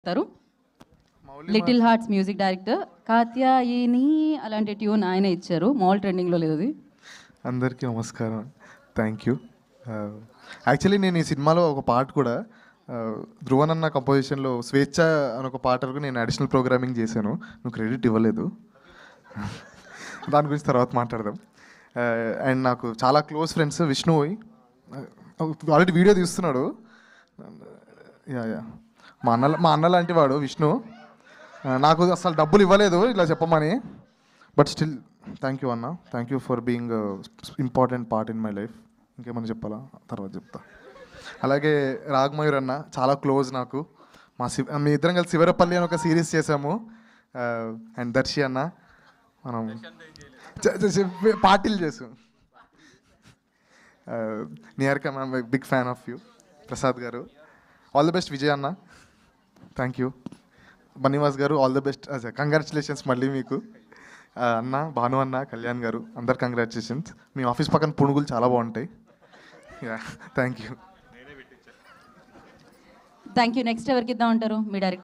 చేస్తారు. Little hearts music director Katyayani అలాంటి tune ఆయన ఇచ్చారు. మాల్ ట్రెండింగ్లో లేదు అది. అందరికీ నమస్కారం, థ్యాంక్ యూ. యాక్చువల్లీ నేను ఈ సినిమాలో ఒక పాట కూడా ధ్రువన్ అన్న కంపోజిషన్లో స్వేచ్ఛ అని ఒక పాట వరకు నేను అడిషనల్ ప్రోగ్రామింగ్ చేశాను. నువ్వు క్రెడిట్ ఇవ్వలేదు, దాని గురించి తర్వాత మాట్లాడదాం. అండ్ నాకు చాలా close friends Vishnu already video తీస్తున్నాడు. యా యా మా అన్న లాంటి వాడు విష్ణు. నాకు అసలు డబ్బులు ఇవ్వలేదు ఇలా చెప్పమని, బట్ స్టిల్ థ్యాంక్ యూ అన్న, thank you for being important part in my life. ఇంకేమన్నా చెప్పాలా తర్వాత చెప్తా. అలాగే రాగ్మయూర్ అన్న చాలా క్లోజ్ నాకు. మీ ఇద్దరం కలిసి శివరపల్లి అని ఒక సిరీస్ చేసాము. అండ్ దర్శి అన్న మనం పార్టీలు చేసాం. Niharika ma'am big fan of you. Prasad గారు ఆల్ ది బెస్ట్. విజయ్ అన్న థ్యాంక్ యూ. బన్నీవాస్ గారు ఆల్ ది బెస్ట్, కంగ్రాచులేషన్స్ మళ్ళీ మీకు. అన్న భాను అన్న, కళ్యాణ్ గారు అందరు కంగ్రాచులేషన్స్. మీ ఆఫీస్ పక్కన పునుగులు చాలా బాగుంటాయి. Yeah thank you. Thank you. Next ఎవరికి ఇద్దాం అంటారు మీ డైరెక్టర్?